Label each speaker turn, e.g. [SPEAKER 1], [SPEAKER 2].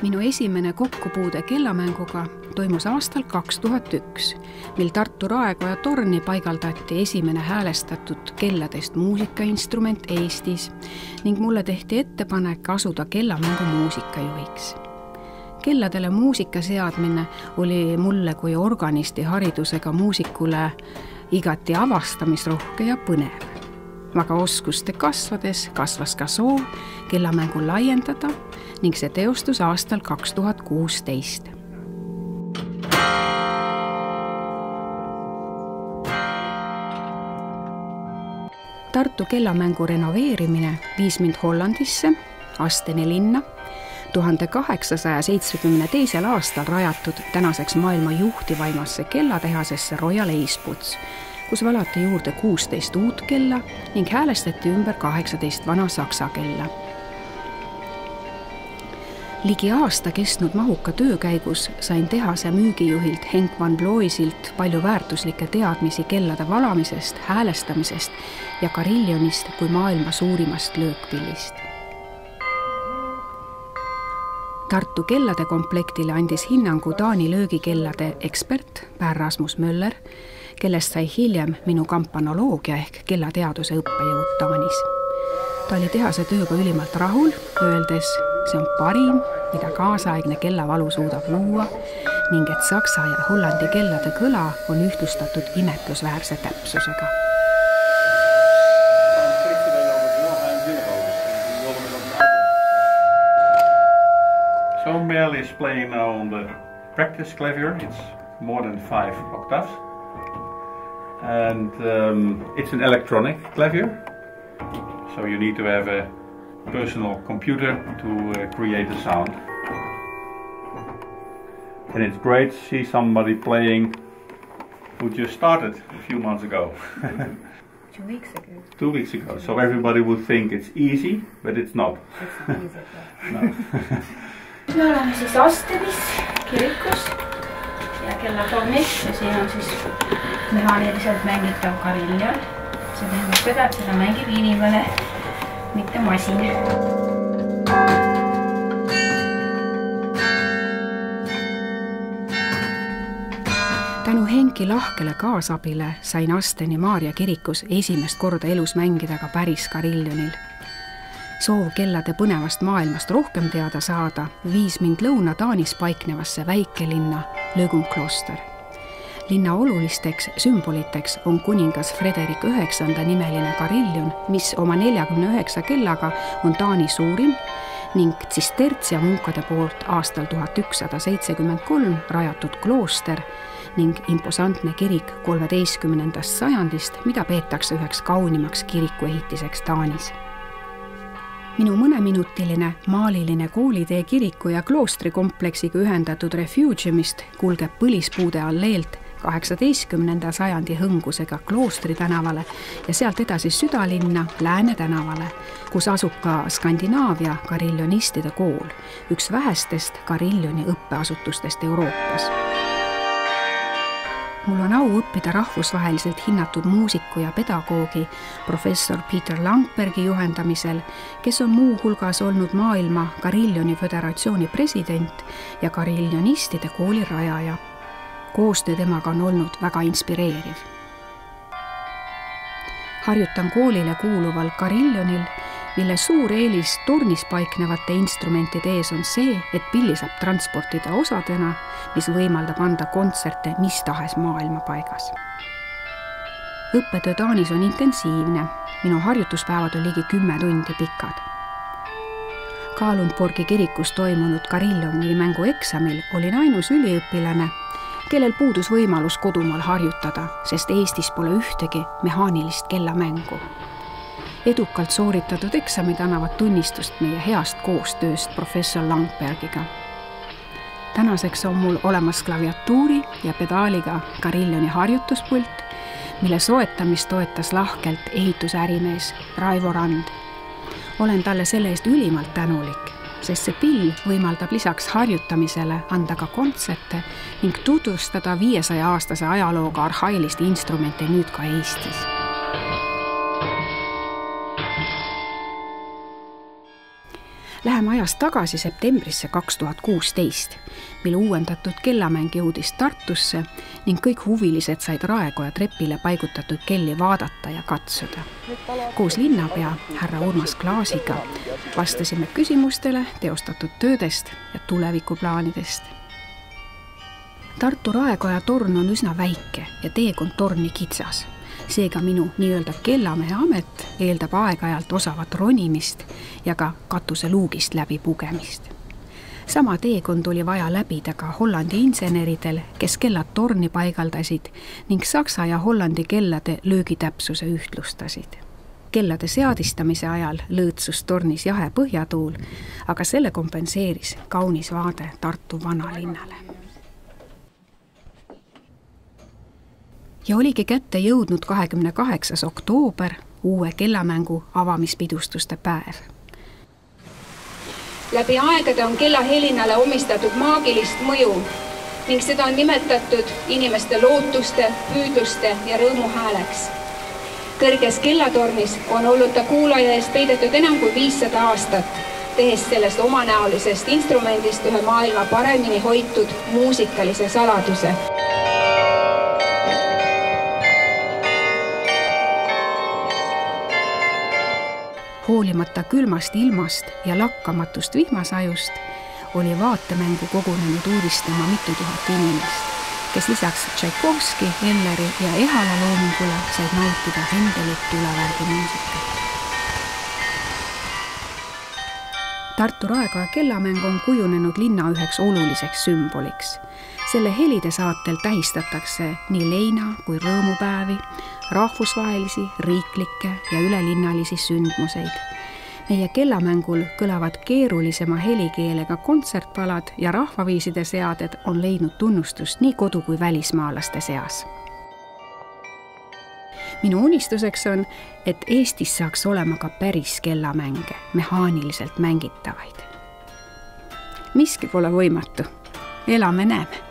[SPEAKER 1] Minu esimene kokkupuude kellamänguga toimus aastal 2001, mil Tartu Raekoja torni paigaldati esimene häälestatud kelladest muusikainstrument Eestis ning mulle tehti ettepanek asuda kellamängu muusikajuhiks. Kelladele muusika seadmine oli mulle kui organisti haridusega muusikule igati avastamisrohke ja põnev. Aga oskuste kasvades kasvas ka soov kellamängu laiendada ning see teostus aastal 2016. Tartu kellamängu renoveerimine viis mind Hollandisse, Asteni linna, 1872. aastal rajatud tänaseks maailma juhtivaimasse kellatehasesse Royal Eastwoods, kus valati juurde 16 uut kella ning häälestati ümber 18 vana saksa kella. Ligi aasta kestnud mahuka töö käigus sain tehase müügijuhilt Henk van Bloisilt palju väärtuslikke teadmisi kellade valamisest, häälestamisest ja Carillonist kui maailma suurimast löökpillist. Tartu kellade komplektile andis hinnangu Taani löögikellade ekspert Per Rasmus Möller, kellest sai hiljem minu kampanoloogia ehk kellateaduse õppejõud Taanis. Ta oli tehase tööga ülimalt rahul, öeldes, see on parim, mida kaasaegne kellavalu suudab luua ning et saksa ja hollandi kellade kõla on ühtlustatud imetlusväärse täpsusega.
[SPEAKER 2] So Mel is playing now on the practice clavier. It's more than 5 octaves. And it's an electronic clavier. So you need to have a personal computer to create the sound. And it's great to see somebody playing who just started a few months ago.
[SPEAKER 3] 2 weeks ago.
[SPEAKER 2] 2 weeks ago. So everybody would think it's easy, but it's not.
[SPEAKER 3] It's not easy.
[SPEAKER 2] No.
[SPEAKER 3] Me oleme siis Astenis kirikus ja kellatornis ja siin on siis mehaaniliselt mängitav kariljon. See tähendab seda, et seda mängib inimene, mitte masin.
[SPEAKER 1] Tänu Henki lahkele kaasabile sain Asteni Maarja kirikus esimest korda elus mängida ka päris kariljonil. Soov kellade põnevast maailmast rohkem teada saada viis mind Lõuna-Taanis paiknevasse väikelinna Lögumkloster. Linna olulisteks sümboliteks on kuningas Frederik IX nimeline kariljon, mis oma 49 kellaga on Taani suurim ning tsistertsia munkade poolt aastal 1173 rajatud klooster ning imposantne kirik 13. sajandist, mida peetakse üheks kaunimaks kirikuehitiseks Taanis. Minu mõneminutiline maaliline koolitee kiriku ja kloostrikompleksiga ühendatud refugiumist kulgeb põlispuude alleelt 18. sajandi hõngusega Kloostri tänavale ja sealt edasi südalinna Lääne tänavale, kus asub ka Skandinaavia karillonistide kool, üks vähestest karilloni õppeasutustest Euroopas. Mul on au õppida rahvusvaheliselt hinnatud muusiku ja pedagoogi professor Peter Langbergi juhendamisel, kes on muu hulgas olnud maailma Carilloni föderatsiooni president ja karillonistide kooli rajaja. Koostöö temaga on olnud väga inspireeriv. Harjutan koolile kuuluval karillonil, mille suur eelis tornis paiknevate instrumentide ees on see, et pilli saab transportida osadena, mis võimaldab anda kontserte mis tahes maailma paigas. Õppetöö Taanis on intensiivne. Minu harjutuspäevad on ligi 10 tundi pikad. Kaalundborgi kirikus toimunud karilloni mängu eksamil olin ainus üliõpilane, kellel puudus võimalus kodumaal harjutada, sest Eestis pole ühtegi mehaanilist kellamängu. Edukalt sooritatud eksamid annavad tunnistust meie heast koostööst professor Langbergiga. Tänaseks on mul olemas klaviatuuri ja pedaaliga karilloni harjutuspult, mille soetamist toetas lahkelt ehitusärimees Raivo Rand. Olen talle selle eest ülimalt tänulik, sest see pill võimaldab lisaks harjutamisele anda ka kontserte ning tutvustada 500-aastase ajalooga arhailist instrumente nüüd ka Eestis. Läheme ajas tagasi septembrisse 2016, mil uuendatud kellamäng jõudis Tartusse ning kõik huvilised said Raekoja trepile paigutatud kelli vaadata ja katsuda. Koos linnapea härra Urmas Klaasiga vastasime küsimustele teostatud töödest ja tulevikuplaanidest. Tartu Raekoja torn on üsna väike ja teekond torni kitsas. Seega minu nii-öelda kellamehe amet eeldab aeg-ajalt osavat ronimist ja ka katuseluugist läbi pugemist. Sama teekond oli vaja läbida ka Hollandi inseneridel, kes kellad torni paigaldasid ning Saksa ja Hollandi kellade löögitäpsuse ühtlustasid. Kellade seadistamise ajal lõõtsus tornis jahe põhjatuul, aga selle kompenseeris kaunis vaade Tartu vanalinnale. Ja oligi kätte jõudnud 28. oktoober, uue kellamängu avamispidustuste päev.
[SPEAKER 4] Läbi aegade on kella helinale omistatud maagilist mõju ning seda on nimetatud inimeste lootuste, püüdluste ja rõõmu hääleks. Kõrges kellatornis on olnud ta kuulaja eest peidetud enam kui 500 aastat, tehes sellest omanäolisest instrumendist ühe maailma paremini hoitud muusikalise saladuse.
[SPEAKER 1] Hoolimata külmast ilmast ja lakkamatust vihmasajust oli vaatemängu kogunenud uudistama mitu tuhat inimest, kes lisaks Tšaikovski, Elleri ja Ehala loomingule said nautida Hendelit tulevärgi muusikat. Tartu Raekoja kellamäng on kujunenud linna üheks oluliseks sümboliks. Selle helide saatel tähistatakse nii leina kui rõõmupäevi, rahvusvahelisi, riiklikke ja ülelinnalisi sündmuseid. Meie kellamängul kõlavad keerulisema helikeelega kontsertpalad ja rahvaviiside seaded on leidnud tunnustust nii kodu- kui välismaalaste seas. Minu unistuseks on, et Eestis saaks olema ka päris kellamänge, mehaaniliselt mängitavaid. Miski pole võimatu. Elame näeme.